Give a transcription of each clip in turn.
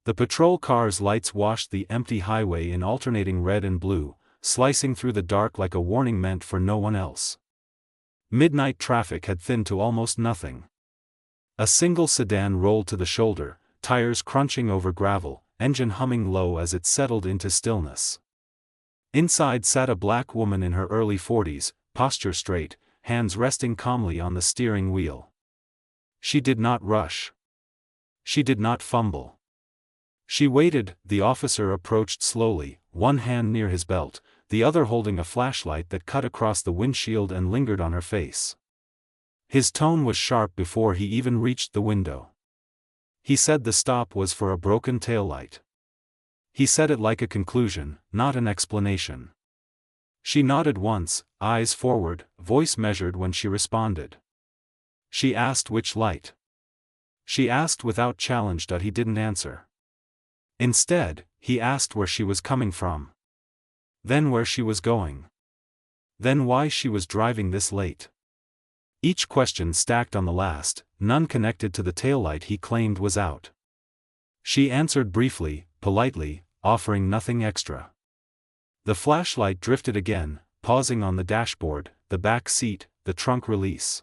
The patrol car's lights washed the empty highway in alternating red and blue, slicing through the dark like a warning meant for no one else. Midnight traffic had thinned to almost nothing. A single sedan rolled to the shoulder, tires crunching over gravel, engine humming low as it settled into stillness. Inside sat a black woman in her early 40s, posture straight, hands resting calmly on the steering wheel. She did not rush. She did not fumble. She waited. The officer approached slowly, one hand near his belt, the other holding a flashlight that cut across the windshield and lingered on her face. His tone was sharp before he even reached the window. He said the stop was for a broken taillight. He said it like a conclusion, not an explanation. She nodded once, eyes forward, voice measured when she responded. She asked which light. She asked without challenge, but he didn't answer. Instead, he asked where she was coming from. Then where she was going. Then why she was driving this late. Each question stacked on the last, none connected to the taillight he claimed was out. She answered briefly, politely, offering nothing extra. The flashlight drifted again, pausing on the dashboard, the back seat, the trunk release.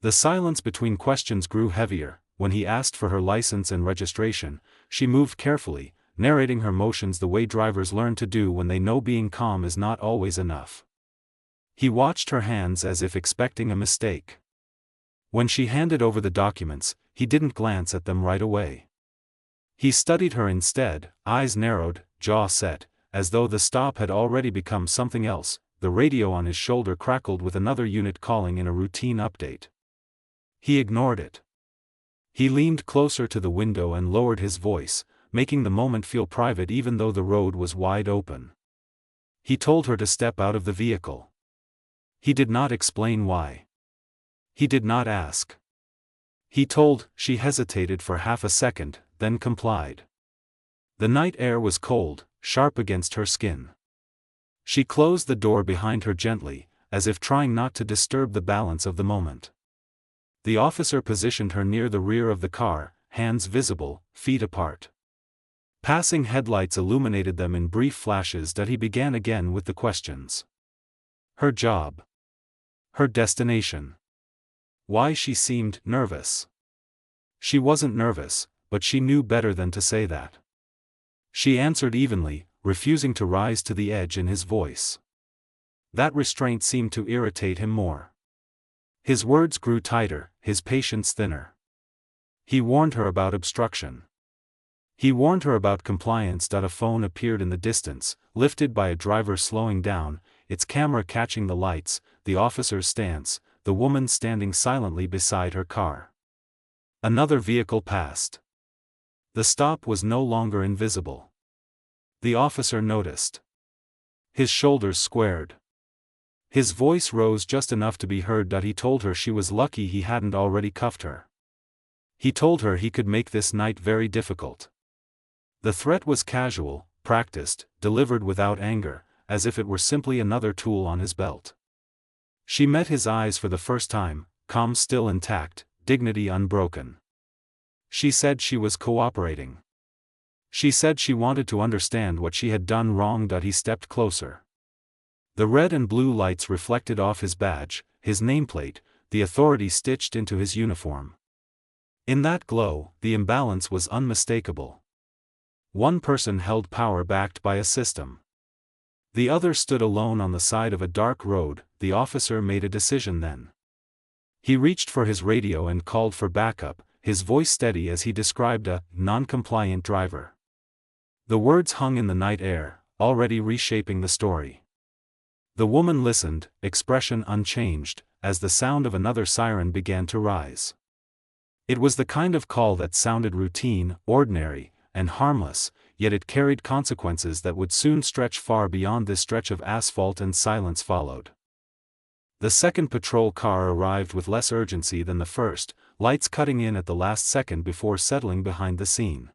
The silence between questions grew heavier. When he asked for her license and registration, she moved carefully, narrating her motions the way drivers learn to do when they know being calm is not always enough. He watched her hands as if expecting a mistake. When she handed over the documents, he didn't glance at them right away. He studied her instead, eyes narrowed, jaw set, as though the stop had already become something else. The radio on his shoulder crackled with another unit calling in a routine update. He ignored it. He leaned closer to the window and lowered his voice, making the moment feel private even though the road was wide open. He told her to step out of the vehicle. He did not explain why. He did not ask. He told. She hesitated for half a second, then complied. The night air was cold, sharp against her skin. She closed the door behind her gently, as if trying not to disturb the balance of the moment. The officer positioned her near the rear of the car, hands visible, feet apart. Passing headlights illuminated them in brief flashes that he began again with the questions. Her job. Her destination. Why she seemed nervous. She wasn't nervous, but she knew better than to say that. She answered evenly, refusing to rise to the edge in his voice. That restraint seemed to irritate him more. His words grew tighter, his patience thinner. He warned her about obstruction. He warned her about compliance. A phone appeared in the distance, lifted by a driver slowing down, its camera catching the lights, the officer's stance, the woman standing silently beside her car. Another vehicle passed. The stop was no longer invisible. The officer noticed. His shoulders squared. His voice rose just enough to be heard. He told her she was lucky he hadn't already cuffed her. He told her he could make this night very difficult. The threat was casual, practiced, delivered without anger, as if it were simply another tool on his belt. She met his eyes for the first time, calm still intact, dignity unbroken. She said she was cooperating. She said she wanted to understand what she had done wrong. He stepped closer. The red and blue lights reflected off his badge, his nameplate, the authority stitched into his uniform. In that glow, the imbalance was unmistakable. One person held power backed by a system. The other stood alone on the side of a dark road. The officer made a decision then. He reached for his radio and called for backup, his voice steady as he described a non-compliant driver. The words hung in the night air, already reshaping the story. The woman listened, expression unchanged, as the sound of another siren began to rise. It was the kind of call that sounded routine, ordinary, and harmless, yet it carried consequences that would soon stretch far beyond this stretch of asphalt, and silence followed. The second patrol car arrived with less urgency than the first, lights cutting in at the last second before settling behind the scene.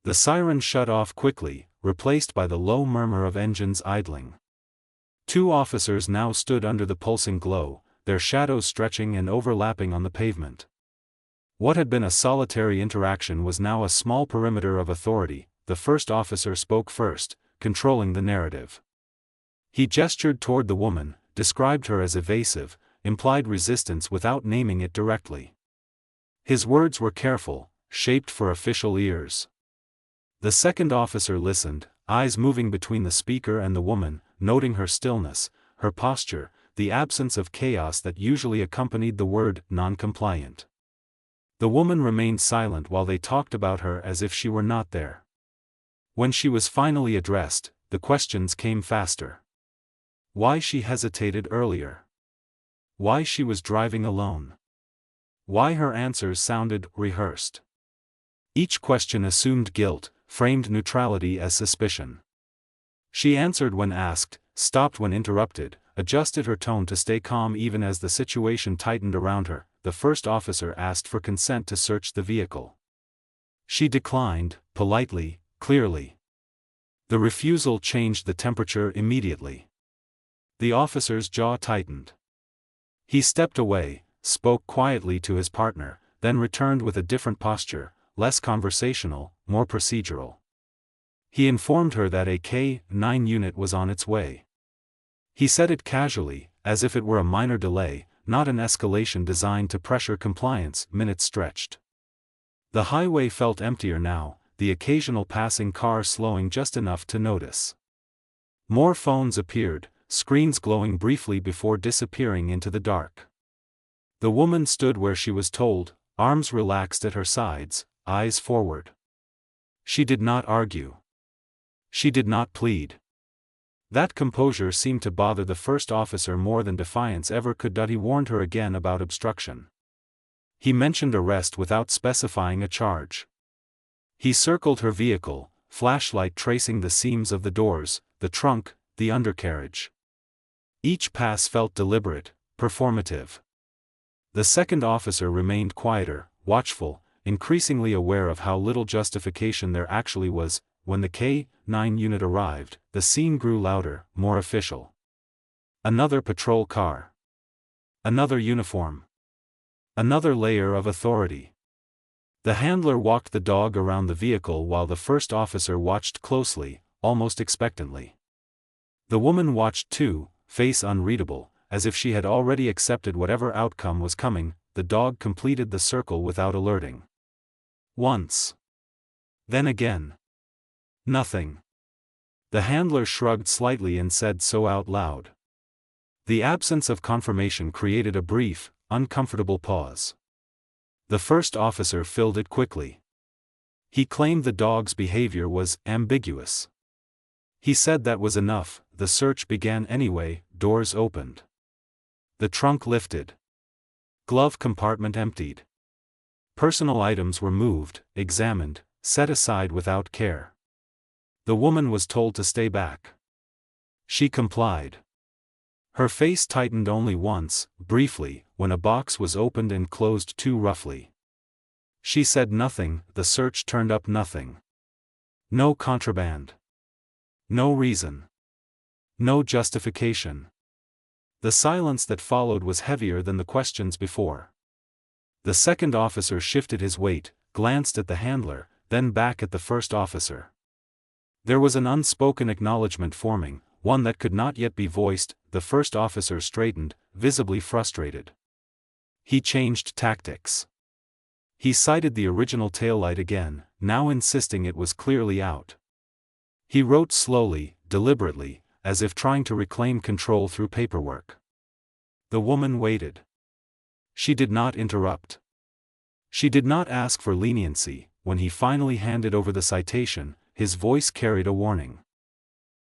The siren shut off quickly, replaced by the low murmur of engines idling. Two officers now stood under the pulsing glow, their shadows stretching and overlapping on the pavement. What had been a solitary interaction was now a small perimeter of authority. The first officer spoke first, controlling the narrative. He gestured toward the woman, described her as evasive, implied resistance without naming it directly. His words were careful, shaped for official ears. The second officer listened, eyes moving between the speaker and the woman, noting her stillness, her posture, the absence of chaos that usually accompanied the word non-compliant. The woman remained silent while they talked about her as if she were not there. When she was finally addressed, the questions came faster. Why she hesitated earlier. Why she was driving alone. Why her answers sounded rehearsed. Each question assumed guilt, framed neutrality as suspicion. She answered when asked, stopped when interrupted, adjusted her tone to stay calm even as the situation tightened around her. The first officer asked for consent to search the vehicle. She declined, politely, clearly. The refusal changed the temperature immediately. The officer's jaw tightened. He stepped away, spoke quietly to his partner, then returned with a different posture, less conversational, more procedural. He informed her that a K-9 unit was on its way. He said it casually, as if it were a minor delay, not an escalation designed to pressure compliance. Minutes stretched. The highway felt emptier now, the occasional passing car slowing just enough to notice. More phones appeared, screens glowing briefly before disappearing into the dark. The woman stood where she was told, arms relaxed at her sides, eyes forward. She did not argue. She did not plead. That composure seemed to bother the first officer more than defiance ever could. He warned her again about obstruction. He mentioned arrest without specifying a charge. He circled her vehicle, flashlight tracing the seams of the doors, the trunk, the undercarriage. Each pass felt deliberate, performative. The second officer remained quieter, watchful, increasingly aware of how little justification there actually was. When the K-9 unit arrived, the scene grew louder, more official. Another patrol car. Another uniform. Another layer of authority. The handler walked the dog around the vehicle while the first officer watched closely, almost expectantly. The woman watched too, face unreadable, as if she had already accepted whatever outcome was coming. The dog completed the circle without alerting. Once. Then again. Nothing. The handler shrugged slightly and said so out loud. The absence of confirmation created a brief, uncomfortable pause. The first officer filled it quickly. He claimed the dog's behavior was ambiguous. He said that was enough. The search began anyway. Doors opened. The trunk lifted. Glove compartment emptied. Personal items were moved, examined, set aside without care. The woman was told to stay back. She complied. Her face tightened only once, briefly, when a box was opened and closed too roughly. She said nothing. The search turned up nothing. No contraband. No reason. No justification. The silence that followed was heavier than the questions before. The second officer shifted his weight, glanced at the handler, then back at the first officer. There was an unspoken acknowledgement forming, one that could not yet be voiced. The first officer straightened, visibly frustrated. He changed tactics. He cited the original taillight again, now insisting it was clearly out. He wrote slowly, deliberately, as if trying to reclaim control through paperwork. The woman waited. She did not interrupt. She did not ask for leniency. When he finally handed over the citation, his voice carried a warning.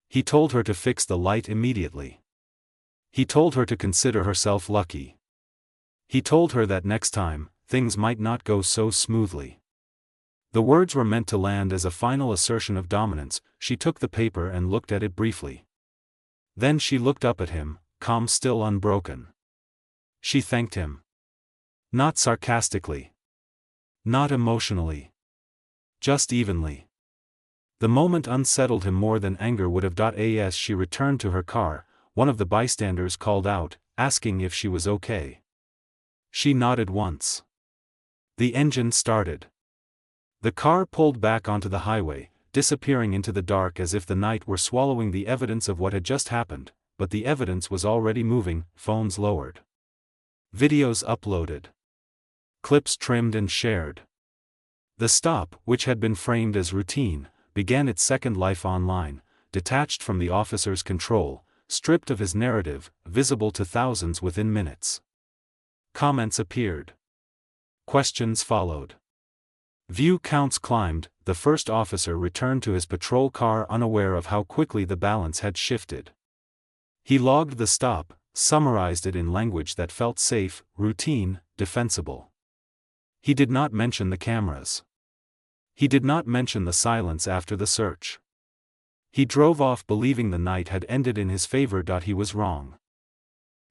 He told her to fix the light immediately. He told her to consider herself lucky. He told her that next time, things might not go so smoothly. The words were meant to land as a final assertion of dominance. She took the paper and looked at it briefly. Then she looked up at him, calm still unbroken. She thanked him. Not sarcastically. Not emotionally. Just evenly. The moment unsettled him more than anger would have. As she returned to her car, one of the bystanders called out, asking if she was okay. She nodded once. The engine started. The car pulled back onto the highway, disappearing into the dark as if the night were swallowing the evidence of what had just happened, but the evidence was already moving, phones lowered. Videos uploaded. Clips trimmed and shared. The stop, which had been framed as routine, began its second life online, detached from the officer's control, stripped of his narrative, visible to thousands within minutes. Comments appeared. Questions followed. View counts climbed. The first officer returned to his patrol car unaware of how quickly the balance had shifted. He logged the stop, summarized it in language that felt safe, routine, defensible. He did not mention the cameras. He did not mention the silence after the search. He drove off believing the night had ended in his favor. He was wrong.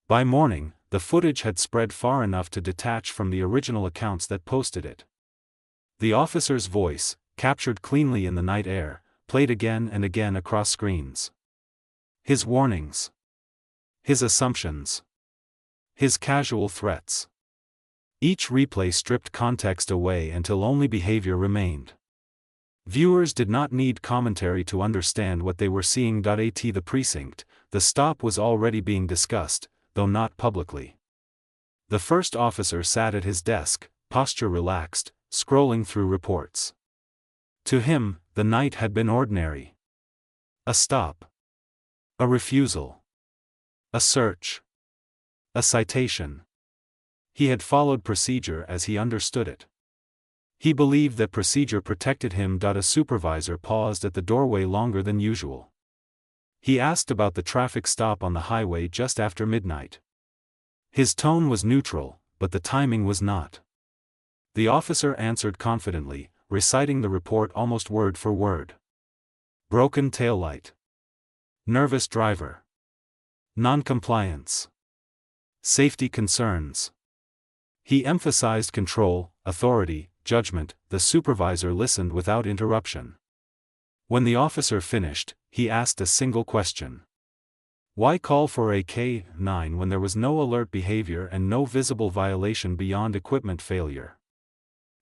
By morning, the footage had spread far enough to detach from the original accounts that posted it. The officer's voice, captured cleanly in the night air, played again and again across screens. His warnings. His assumptions. His casual threats. Each replay stripped context away until only behavior remained. Viewers did not need commentary to understand what they were seeing. At the precinct, the stop was already being discussed, though not publicly. The first officer sat at his desk, posture relaxed, scrolling through reports. To him, the night had been ordinary. A stop. A refusal. A search. A citation. He had followed procedure as he understood it. He believed that procedure protected him. A supervisor paused at the doorway longer than usual. He asked about the traffic stop on the highway just after midnight. His tone was neutral, but the timing was not. The officer answered confidently, reciting the report almost word for word. Broken taillight. Nervous driver. Non-compliance. Safety concerns. He emphasized control, authority, judgment. The supervisor listened without interruption. When the officer finished, he asked a single question. Why call for a K-9 when there was no alert behavior and no visible violation beyond equipment failure?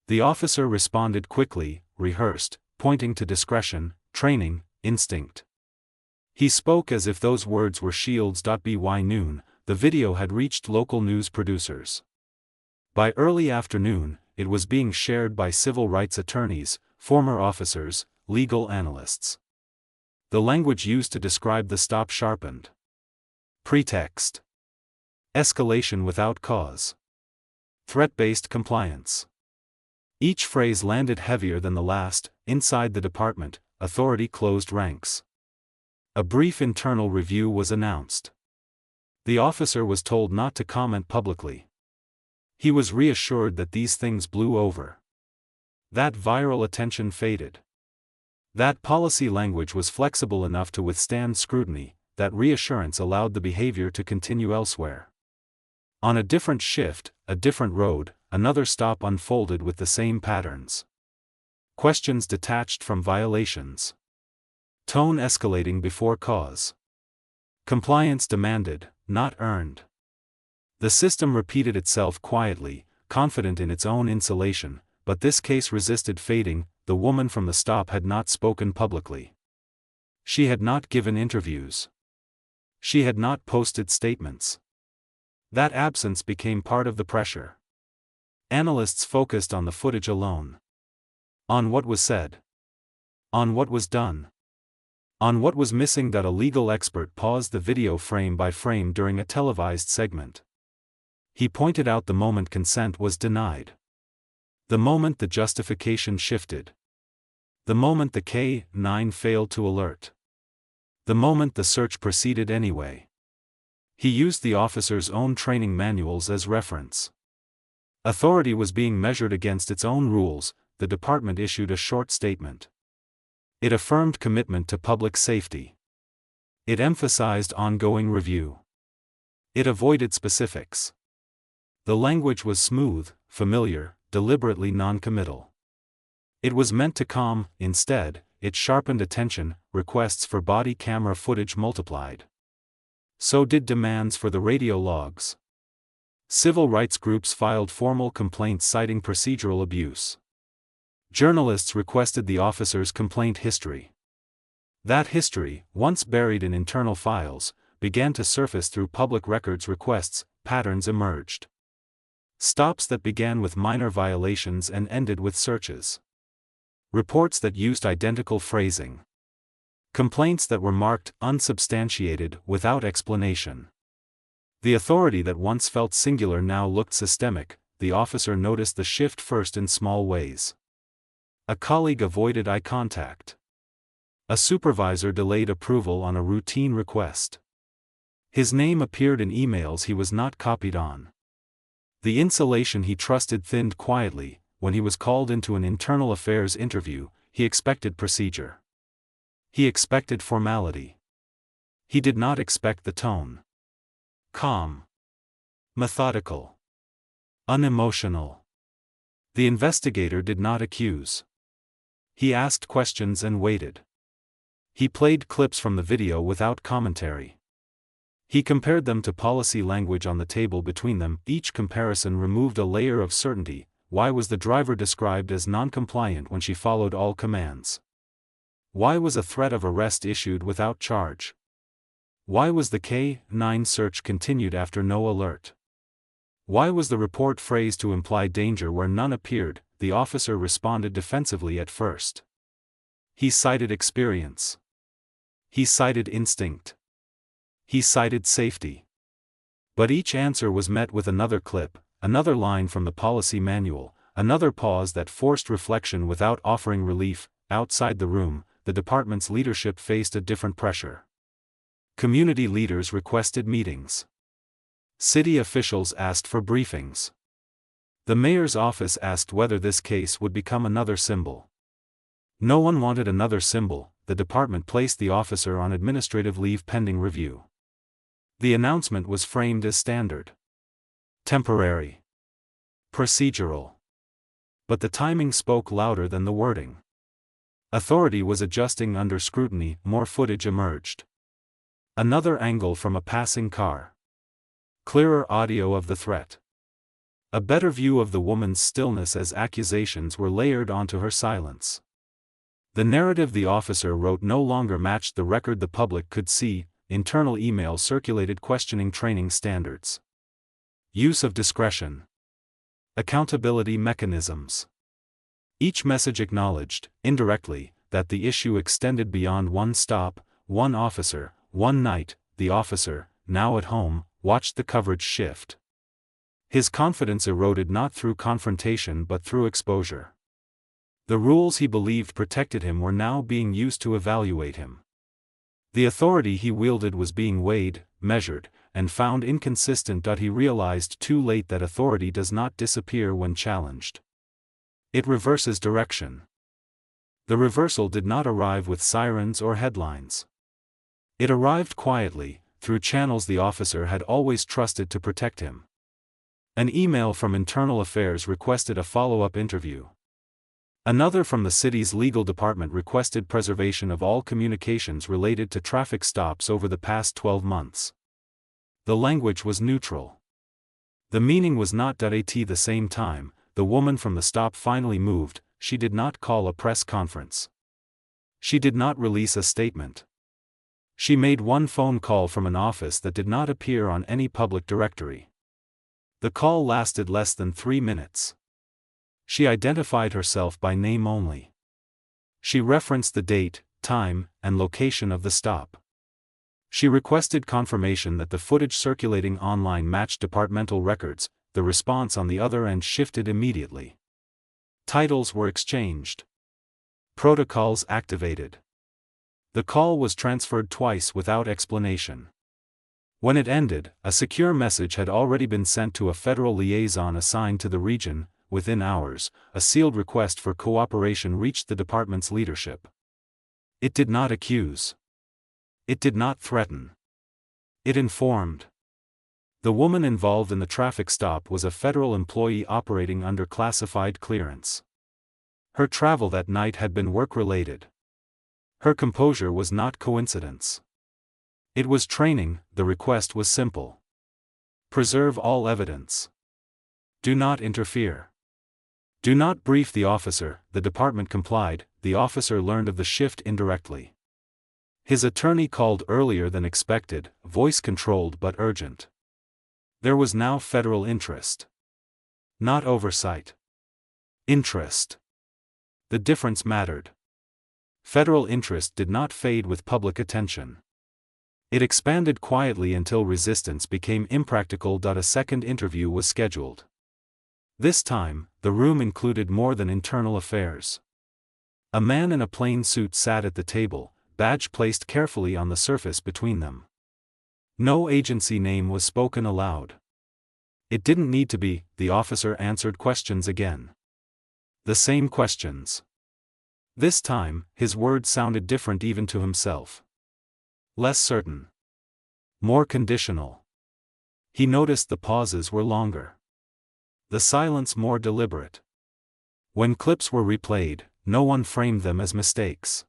The officer responded quickly, rehearsed, pointing to discretion, training, instinct. He spoke as if those words were shields. By noon, the video had reached local news producers. By early afternoon, it was being shared by civil rights attorneys, former officers, legal analysts. The language used to describe the stop sharpened. Pretext. Escalation without cause. Threat-based compliance. Each phrase landed heavier than the last. Inside the department, authority closed ranks. A brief internal review was announced. The officer was told not to comment publicly. He was reassured that these things blew over. That viral attention faded. That policy language was flexible enough to withstand scrutiny. That reassurance allowed the behavior to continue elsewhere. On a different shift, a different road, another stop unfolded with the same patterns. Questions detached from violations. Tone escalating before cause. Compliance demanded, not earned. The system repeated itself quietly, confident in its own insulation, but this case resisted fading. The woman from the stop had not spoken publicly. She had not given interviews. She had not posted statements. That absence became part of the pressure. Analysts focused on the footage alone. On what was said. On what was done. On what was missing. A legal expert paused the video frame by frame during a televised segment. He pointed out the moment consent was denied. The moment the justification shifted. The moment the K-9 failed to alert. The moment the search proceeded anyway. He used the officer's own training manuals as reference. Authority was being measured against its own rules. The department issued a short statement. It affirmed commitment to public safety. It emphasized ongoing review. It avoided specifics. The language was smooth, familiar, deliberately non-committal. It was meant to calm. Instead, it sharpened attention. Requests for body camera footage multiplied. So did demands for the radio logs. Civil rights groups filed formal complaints citing procedural abuse. Journalists requested the officer's complaint history. That history, once buried in internal files, began to surface through public records requests. Patterns emerged. Stops that began with minor violations and ended with searches. Reports that used identical phrasing. Complaints that were marked unsubstantiated without explanation. The authority that once felt singular now looked systemic. The officer noticed the shift first in small ways. A colleague avoided eye contact. A supervisor delayed approval on a routine request. His name appeared in emails he was not copied on. The insulation he trusted thinned quietly. When he was called into an internal affairs interview, he expected procedure. He expected formality. He did not expect the tone. Calm. Methodical. Unemotional. The investigator did not accuse. He asked questions and waited. He played clips from the video without commentary. He compared them to policy language on the table between them. Each comparison removed a layer of certainty. Why was the driver described as non-compliant when she followed all commands? Why was a threat of arrest issued without charge? Why was the K-9 search continued after no alert? Why was the report phrased to imply danger where none appeared? The officer responded defensively at first. He cited experience. He cited instinct. He cited safety. But each answer was met with another clip, another line from the policy manual, another pause that forced reflection without offering relief. Outside the room, the department's leadership faced a different pressure. Community leaders requested meetings. City officials asked for briefings. The mayor's office asked whether this case would become another symbol. No one wanted another symbol. The department placed the officer on administrative leave pending review. The announcement was framed as standard. Temporary. Procedural. But the timing spoke louder than the wording. Authority was adjusting under scrutiny. More footage emerged. Another angle from a passing car. Clearer audio of the threat. A better view of the woman's stillness as accusations were layered onto her silence. The narrative the officer wrote no longer matched the record the public could see. Internal emails circulated questioning training standards. Use of discretion. Accountability mechanisms. Each message acknowledged, indirectly, that the issue extended beyond one stop, one officer, one night. The officer, now at home, watched the coverage shift. His confidence eroded not through confrontation but through exposure. The rules he believed protected him were now being used to evaluate him. The authority he wielded was being weighed, measured, and found inconsistent. He realized too late that authority does not disappear when challenged. It reverses direction. The reversal did not arrive with sirens or headlines. It arrived quietly, through channels the officer had always trusted to protect him. An email from Internal Affairs requested a follow-up interview. Another from the city's legal department requested preservation of all communications related to traffic stops over the past 12 months. The language was neutral. The meaning was not at the same time. The woman from the stop finally moved. She did not call a press conference. She did not release a statement. She made one phone call from an office that did not appear on any public directory. The call lasted less than 3 minutes. She identified herself by name only. She referenced the date, time, and location of the stop. She requested confirmation that the footage circulating online matched departmental records. The response on the other end shifted immediately. Titles were exchanged. Protocols activated. The call was transferred twice without explanation. When it ended, a secure message had already been sent to a federal liaison assigned to the region. Within hours, a sealed request for cooperation reached the department's leadership. It did not accuse. It did not threaten. It informed. The woman involved in the traffic stop was a federal employee operating under classified clearance. Her travel that night had been work-related. Her composure was not coincidence. It was training. The request was simple. Preserve all evidence. Do not interfere. Do not brief the officer. The department complied. The officer learned of the shift indirectly. His attorney called earlier than expected, voice controlled but urgent. There was now federal interest. Not oversight. Interest. The difference mattered. Federal interest did not fade with public attention. It expanded quietly until resistance became impractical. A second interview was scheduled. This time, the room included more than internal affairs. A man in a plain suit sat at the table, badge placed carefully on the surface between them. No agency name was spoken aloud. It didn't need to be. The officer answered questions again. The same questions. This time, his words sounded different even to himself. Less certain. More conditional. He noticed the pauses were longer. The silence more deliberate. When clips were replayed, no one framed them as mistakes.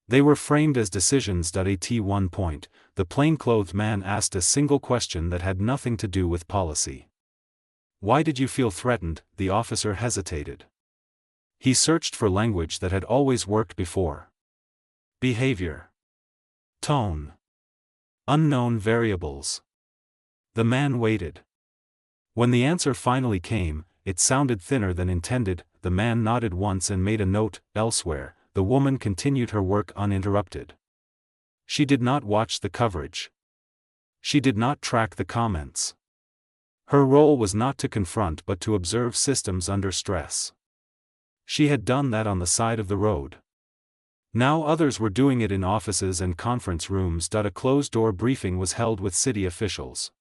They were framed as decisions. At one point, the plainclothed man asked a single question that had nothing to do with policy. Why did you feel threatened? The officer hesitated. He searched for language that had always worked before. Behavior. Tone. Unknown variables. The man waited. When the answer finally came, it sounded thinner than intended. The man nodded once and made a note. Elsewhere, the woman continued her work uninterrupted. She did not watch the coverage. She did not track the comments. Her role was not to confront but to observe systems under stress. She had done that on the side of the road. Now others were doing it in offices and conference rooms. A closed-door briefing was held with city officials.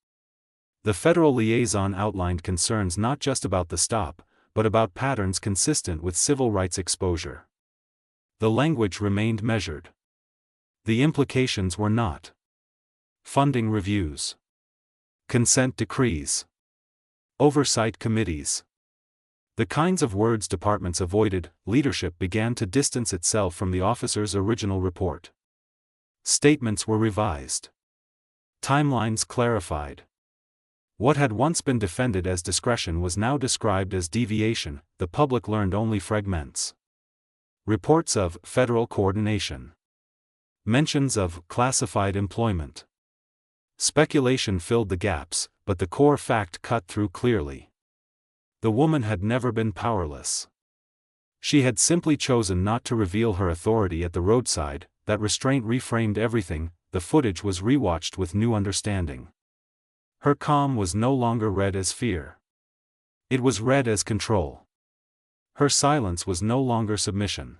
The federal liaison outlined concerns not just about the stop, but about patterns consistent with civil rights exposure. The language remained measured. The implications were not. Funding reviews. Consent decrees. Oversight committees. The kinds of words departments avoided. Leadership began to distance itself from the officer's original report. Statements were revised. Timelines clarified. What had once been defended as discretion was now described as deviation. The public learned only fragments. Reports of federal coordination. Mentions of classified employment. Speculation filled the gaps, but the core fact cut through clearly. The woman had never been powerless. She had simply chosen not to reveal her authority at the roadside. That restraint reframed everything. The footage was rewatched with new understanding. Her calm was no longer read as fear. It was read as control. Her silence was no longer submission.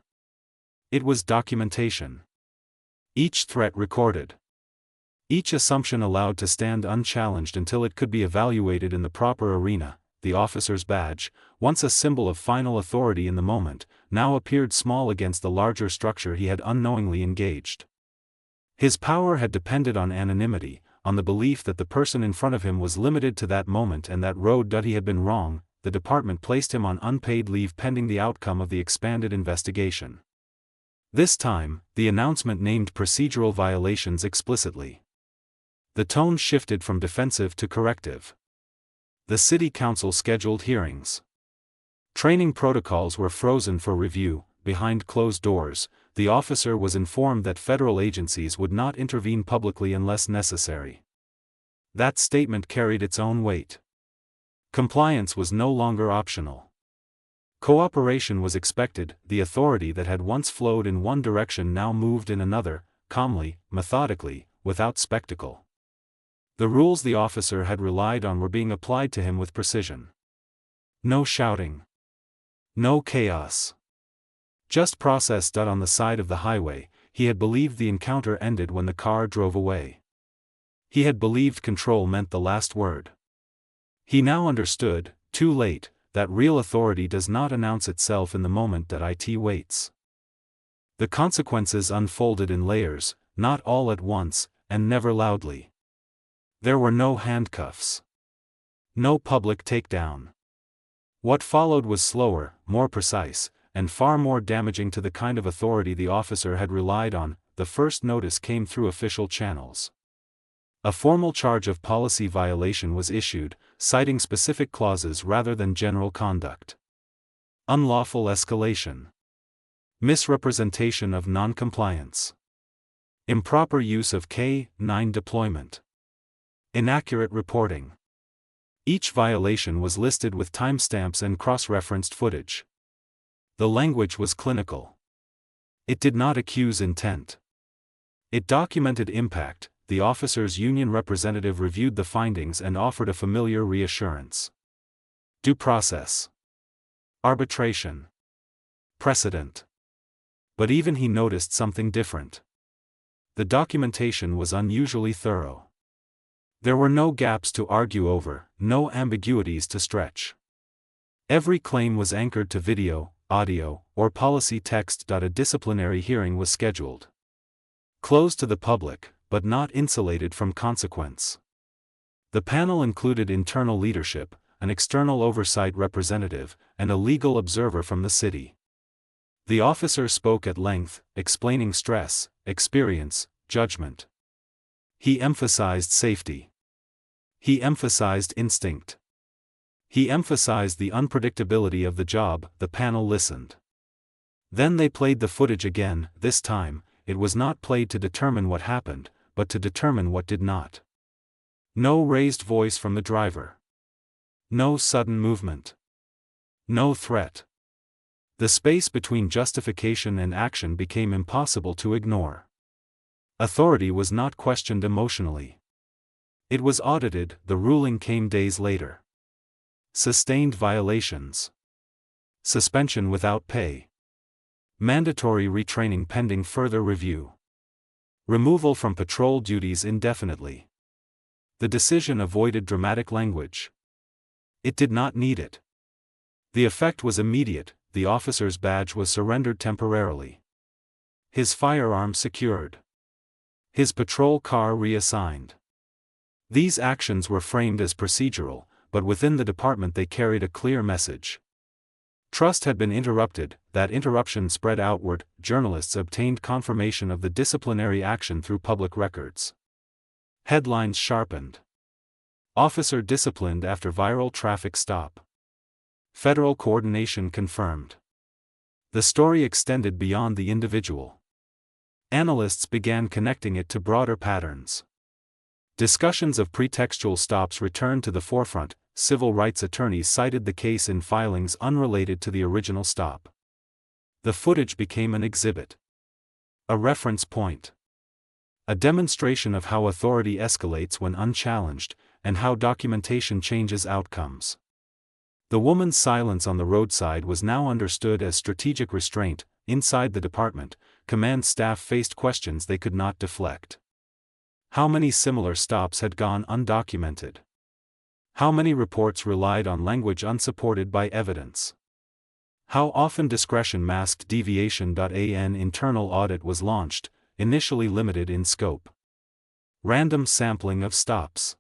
It was documentation. Each threat recorded. Each assumption allowed to stand unchallenged until it could be evaluated in the proper arena. The officer's badge, once a symbol of final authority in the moment, now appeared small against the larger structure he had unknowingly engaged. His power had depended on anonymity, on the belief that the person in front of him was limited to that moment and that road. He had been wrong. The department placed him on unpaid leave pending the outcome of the expanded investigation. This time, the announcement named procedural violations explicitly. The tone shifted from defensive to corrective. The city council scheduled hearings. Training protocols were frozen for review. Behind closed doors, the officer was informed that federal agencies would not intervene publicly unless necessary. That statement carried its own weight. Compliance was no longer optional. Cooperation was expected. The authority that had once flowed in one direction now moved in another, calmly, methodically, without spectacle. The rules the officer had relied on were being applied to him with precision. No shouting. No chaos. Just process. On the side of the highway, he had believed the encounter ended when the car drove away. He had believed control meant the last word. He now understood, too late, that real authority does not announce itself in the moment that it waits. The consequences unfolded in layers, not all at once, and never loudly. There were no handcuffs. No public takedown. What followed was slower, more precise, and far more damaging to the kind of authority the officer had relied on. The first notice came through official channels. A formal charge of policy violation was issued, citing specific clauses rather than general conduct. Unlawful escalation. Misrepresentation of noncompliance. Improper use of K-9 deployment. Inaccurate reporting. Each violation was listed with timestamps and cross-referenced footage. The language was clinical. It did not accuse intent. It documented impact. The officer's union representative reviewed the findings and offered a familiar reassurance. Due process. Arbitration. Precedent. But even he noticed something different. The documentation was unusually thorough. There were no gaps to argue over, no ambiguities to stretch. Every claim was anchored to video, audio, or policy text. A disciplinary hearing was scheduled. Closed to the public, but not insulated from consequence. The panel included internal leadership, an external oversight representative, and a legal observer from the city. The officer spoke at length, explaining stress, experience, judgment. He emphasized safety. He emphasized instinct. He emphasized the unpredictability of the job. The panel listened. Then they played the footage again. This time, it was not played to determine what happened, but to determine what did not. No raised voice from the driver. No sudden movement. No threat. The space between justification and action became impossible to ignore. Authority was not questioned emotionally. It was audited. The ruling came days later. Sustained violations. Suspension without pay. Mandatory retraining pending further review. Removal from patrol duties indefinitely. The decision avoided dramatic language. It did not need it. The effect was immediate. The officer's badge was surrendered temporarily. His firearm secured. His patrol car reassigned. These actions were framed as procedural, but within the department they carried a clear message. Trust had been interrupted. That interruption spread outward. Journalists obtained confirmation of the disciplinary action through public records. Headlines sharpened. Officer disciplined after viral traffic stop. Federal coordination confirmed. The story extended beyond the individual. Analysts began connecting it to broader patterns. Discussions of pretextual stops returned to the forefront. Civil rights attorneys cited the case in filings unrelated to the original stop. The footage became an exhibit. A reference point. A demonstration of how authority escalates when unchallenged, and how documentation changes outcomes. The woman's silence on the roadside was now understood as strategic restraint. Inside the department, command staff faced questions they could not deflect. How many similar stops had gone undocumented? How many reports relied on language unsupported by evidence? How often discretion masked deviation? An internal audit was launched, initially limited in scope. Random sampling of stops.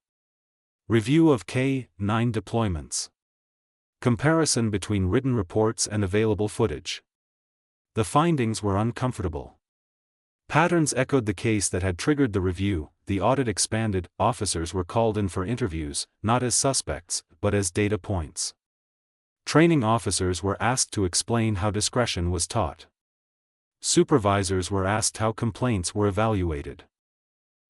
Review of K-9 deployments. Comparison between written reports and available footage. The findings were uncomfortable. Patterns echoed the case that had triggered the review. The audit expanded. Officers were called in for interviews, not as suspects, but as data points. Training officers were asked to explain how discretion was taught. Supervisors were asked how complaints were evaluated.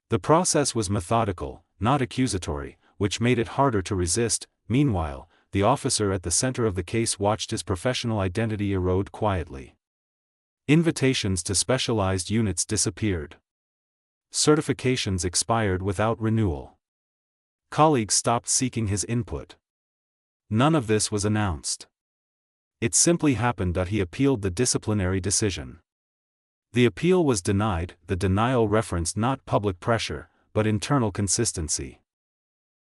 The process was methodical, not accusatory, which made it harder to resist. Meanwhile, the officer at the center of the case watched his professional identity erode quietly. Invitations to specialized units disappeared. Certifications expired without renewal. Colleagues stopped seeking his input. None of this was announced. It simply happened that he appealed the disciplinary decision. The appeal was denied. The denial referenced not public pressure, but internal consistency.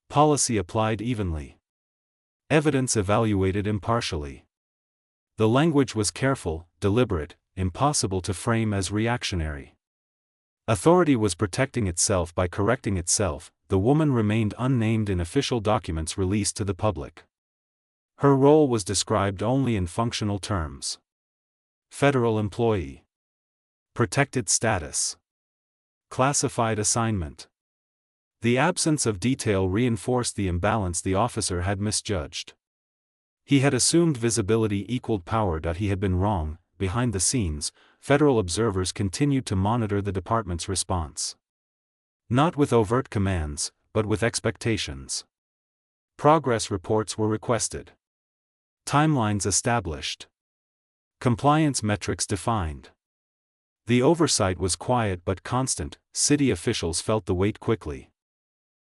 Policy applied evenly. Evidence evaluated impartially. The language was careful, deliberate, impossible to frame as reactionary. Authority was protecting itself by correcting itself. The woman remained unnamed in official documents released to the public. Her role was described only in functional terms. Federal employee. Protected status. Classified assignment. The absence of detail reinforced the imbalance the officer had misjudged. He had assumed visibility equaled power. He had been wrong. Behind the scenes, federal observers continued to monitor the department's response. Not with overt commands, but with expectations. Progress reports were requested. Timelines established. Compliance metrics defined. The oversight was quiet but constant. City officials felt the weight quickly.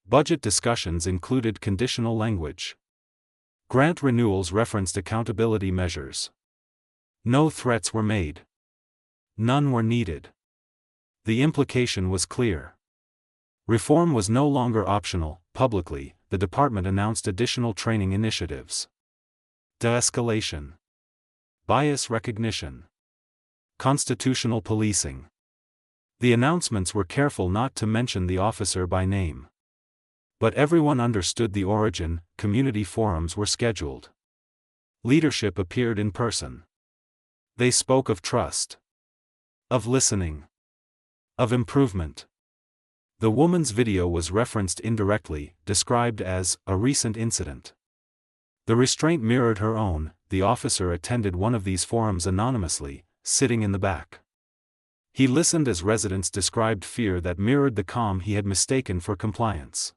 Budget discussions included conditional language. Grant renewals referenced accountability measures. No threats were made. None were needed. The implication was clear. Reform was no longer optional. Publicly, the department announced additional training initiatives. De-escalation. Bias recognition. Constitutional policing. The announcements were careful not to mention the officer by name. But everyone understood the origin. Community forums were scheduled. Leadership appeared in person. They spoke of trust. Of listening. Of improvement. The woman's video was referenced indirectly, described as a recent incident. The restraint mirrored her own. The officer attended one of these forums anonymously, sitting in the back. He listened as residents described fear that mirrored the calm he had mistaken for compliance.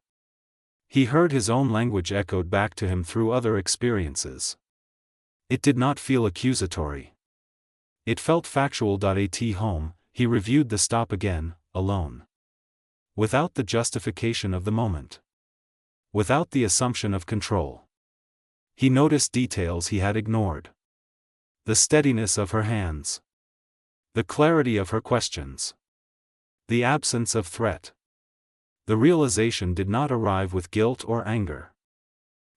He heard his own language echoed back to him through other experiences. It did not feel accusatory. It felt factual. At home, he reviewed the stop again, alone. Without the justification of the moment. Without the assumption of control. He noticed details he had ignored. The steadiness of her hands. The clarity of her questions. The absence of threat. The realization did not arrive with guilt or anger.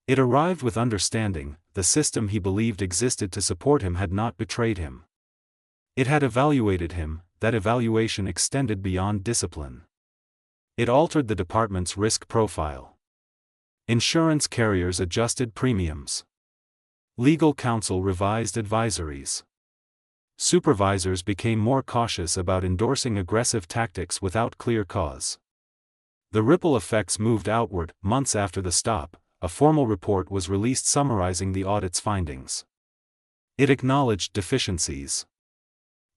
It arrived with understanding. The system he believed existed to support him had not betrayed him. It had evaluated him. That evaluation extended beyond discipline. It altered the department's risk profile. Insurance carriers adjusted premiums. Legal counsel revised advisories. Supervisors became more cautious about endorsing aggressive tactics without clear cause. The ripple effects moved outward. Months after the stop, a formal report was released summarizing the audit's findings. It acknowledged deficiencies.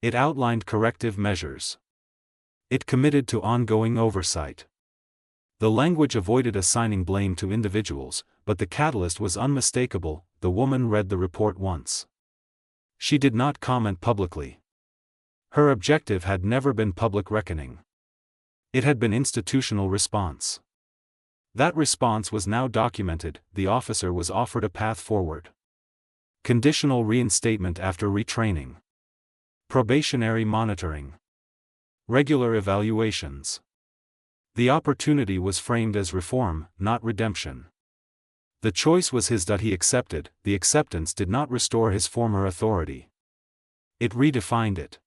It outlined corrective measures. It committed to ongoing oversight. The language avoided assigning blame to individuals, but the catalyst was unmistakable. The woman read the report once. She did not comment publicly. Her objective had never been public reckoning. It had been institutional response. That response was now documented. The officer was offered a path forward. Conditional reinstatement after retraining. Probationary monitoring. Regular evaluations. The opportunity was framed as reform, not redemption. The choice was his. He accepted. The acceptance did not restore his former authority. It redefined it.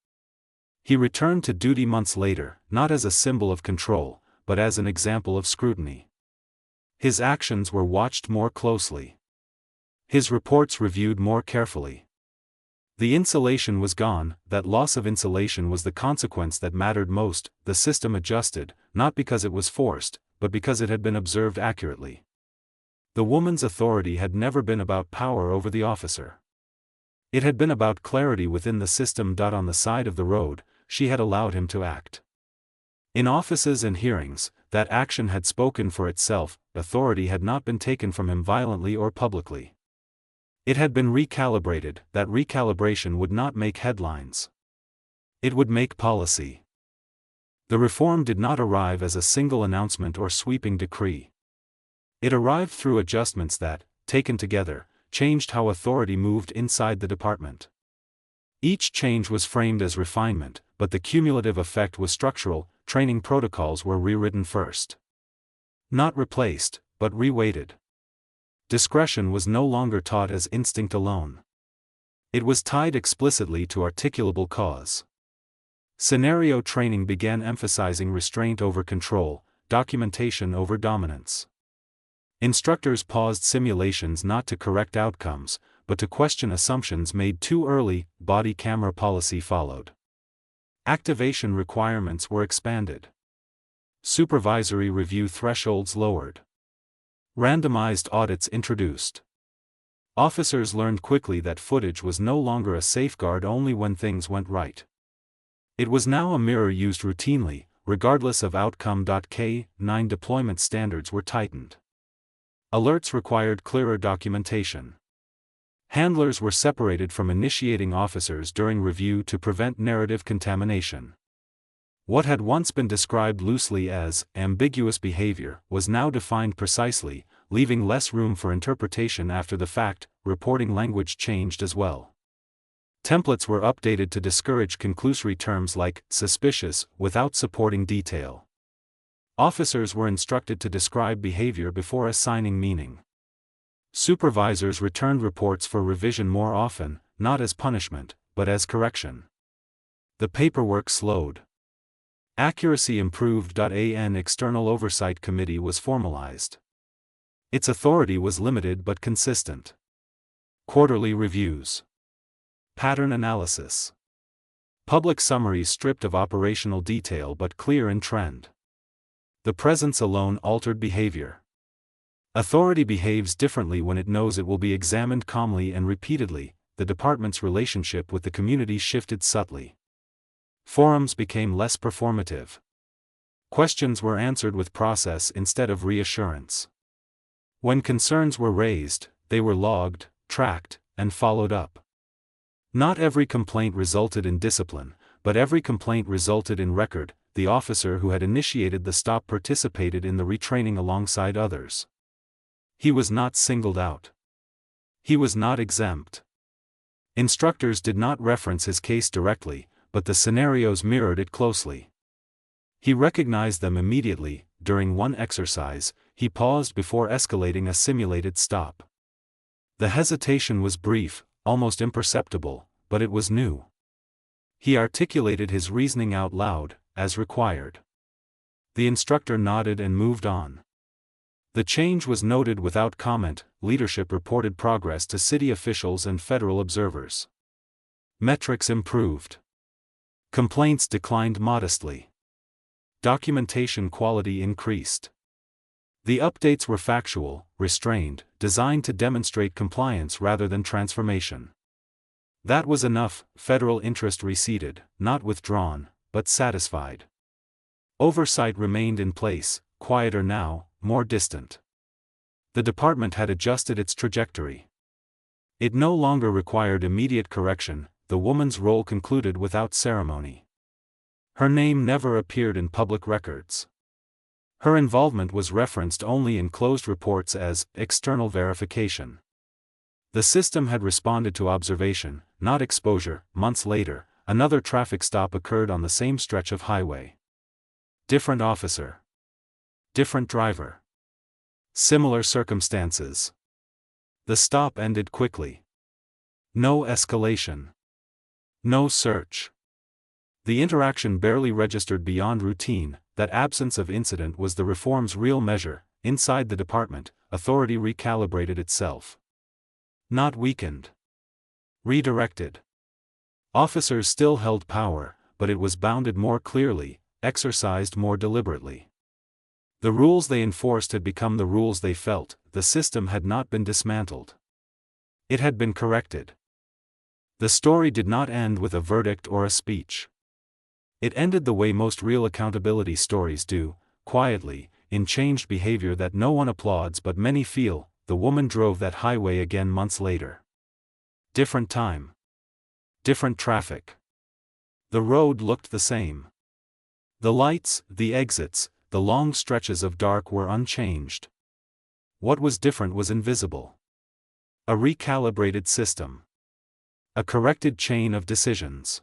He returned to duty months later, not as a symbol of control, but as an example of scrutiny. His actions were watched more closely. His reports reviewed more carefully. The insulation was gone. That loss of insulation was the consequence that mattered most. The system adjusted, not because it was forced, but because it had been observed accurately. The woman's authority had never been about power over the officer. It had been about clarity within the system. On the side of the road, she had allowed him to act. In offices and hearings, that action had spoken for itself. Authority had not been taken from him violently or publicly. It had been recalibrated. That recalibration would not make headlines. It would make policy. The reform did not arrive as a single announcement or sweeping decree. It arrived through adjustments that, taken together, changed how authority moved inside the department. Each change was framed as refinement, but the cumulative effect was structural. Training protocols were rewritten first. Not replaced, but reweighted. Discretion was no longer taught as instinct alone. It was tied explicitly to articulable cause. Scenario training began emphasizing restraint over control, documentation over dominance. Instructors paused simulations not to correct outcomes, but to question assumptions made too early. Body camera policy followed. Activation requirements were expanded. Supervisory review thresholds lowered. Randomized audits introduced. Officers learned quickly that footage was no longer a safeguard only when things went right. It was now a mirror used routinely, regardless of outcome. K-9 deployment standards were tightened. Alerts required clearer documentation. Handlers were separated from initiating officers during review to prevent narrative contamination. What had once been described loosely as ambiguous behavior was now defined precisely, leaving less room for interpretation after the fact. Reporting language changed as well. Templates were updated to discourage conclusory terms like suspicious without supporting detail. Officers were instructed to describe behavior before assigning meaning. Supervisors returned reports for revision more often, not as punishment, but as correction. The paperwork slowed. Accuracy improved. An external oversight committee was formalized. Its authority was limited but consistent. Quarterly reviews. Pattern analysis. Public summaries stripped of operational detail but clear in trend. The presence alone altered behavior. Authority behaves differently when it knows it will be examined calmly and repeatedly. The department's relationship with the community shifted subtly. Forums became less performative. Questions were answered with process instead of reassurance. When concerns were raised, they were logged, tracked, and followed up. Not every complaint resulted in discipline, but every complaint resulted in record. The officer who had initiated the stop participated in the retraining alongside others. He was not singled out. He was not exempt. Instructors did not reference his case directly, but the scenarios mirrored it closely. He recognized them immediately. During one exercise, he paused before escalating a simulated stop. The hesitation was brief, almost imperceptible, but it was new. He articulated his reasoning out loud, as required. The instructor nodded and moved on. The change was noted without comment. Leadership reported progress to city officials and federal observers. Metrics improved. Complaints declined modestly. Documentation quality increased. The updates were factual, restrained, designed to demonstrate compliance rather than transformation. That was enough. Federal interest receded, not withdrawn, but satisfied. Oversight remained in place, quieter now, more distant. The department had adjusted its trajectory. It no longer required immediate correction. The woman's role concluded without ceremony. Her name never appeared in public records. Her involvement was referenced only in closed reports as external verification. The system had responded to observation, not exposure. Months later, another traffic stop occurred on the same stretch of highway. Different officer. Different driver. Similar circumstances. The stop ended quickly. No escalation. No search. The interaction barely registered beyond routine. That absence of incident was the reform's real measure. Inside the department, authority recalibrated itself. Not weakened. Redirected. Officers still held power, but it was bounded more clearly, exercised more deliberately. The rules they enforced had become the rules they felt. The system had not been dismantled. It had been corrected. The story did not end with a verdict or a speech. It ended the way most real accountability stories do, quietly, in changed behavior that no one applauds but many feel. The woman drove that highway again months later. Different time. Different traffic. The road looked the same. The lights, the exits, the long stretches of dark were unchanged. What was different was invisible. A recalibrated system. A corrected chain of decisions.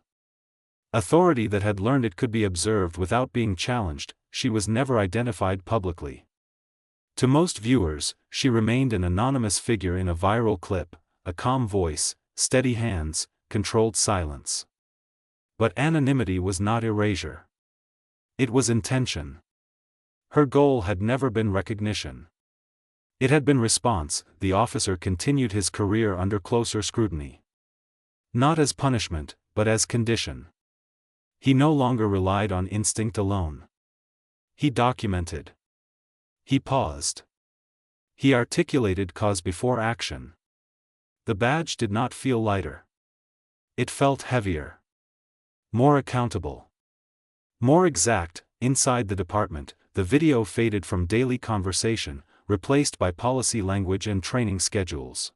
Authority that had learned it could be observed without being challenged. She was never identified publicly. To most viewers, she remained an anonymous figure in a viral clip, a calm voice, steady hands, controlled silence. But anonymity was not erasure. It was intention. Her goal had never been recognition. It had been response. The officer continued his career under closer scrutiny. Not as punishment, but as condition. He no longer relied on instinct alone. He documented. He paused. He articulated cause before action. The badge did not feel lighter. It felt heavier. More accountable. More exact. Inside the department, the video faded from daily conversation, replaced by policy language and training schedules.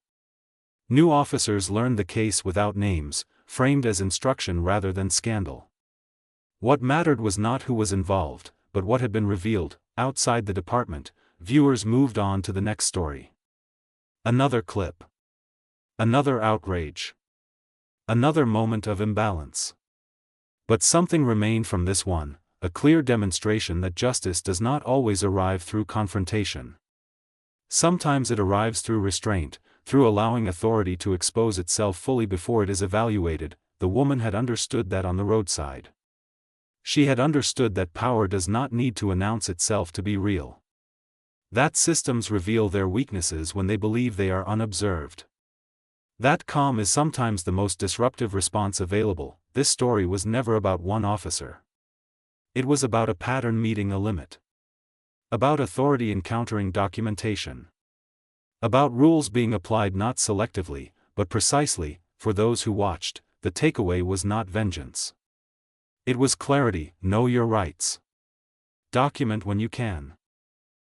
New officers learned the case without names, framed as instruction rather than scandal. What mattered was not who was involved, but what had been revealed. Outside the department, viewers moved on to the next story. Another clip. Another outrage. Another moment of imbalance. But something remained from this one, a clear demonstration that justice does not always arrive through confrontation. Sometimes it arrives through restraint, through allowing authority to expose itself fully before it is evaluated. The woman had understood that on the roadside. She had understood that power does not need to announce itself to be real. That systems reveal their weaknesses when they believe they are unobserved. That calm is sometimes the most disruptive response available. This story was never about one officer. It was about a pattern meeting a limit. About authority encountering documentation. About rules being applied not selectively, but precisely. For those who watched, the takeaway was not vengeance. It was clarity. Know your rights. Document when you can.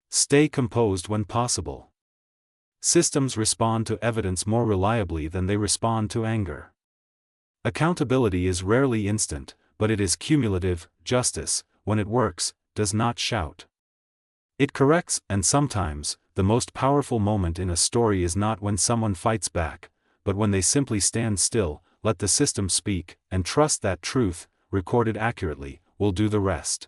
Stay composed when possible. Systems respond to evidence more reliably than they respond to anger. Accountability is rarely instant, but it is cumulative. Justice, when it works, does not shout. It corrects, and sometimes, the most powerful moment in a story is not when someone fights back, but when they simply stand still, let the system speak, and trust that truth, recorded accurately, will do the rest.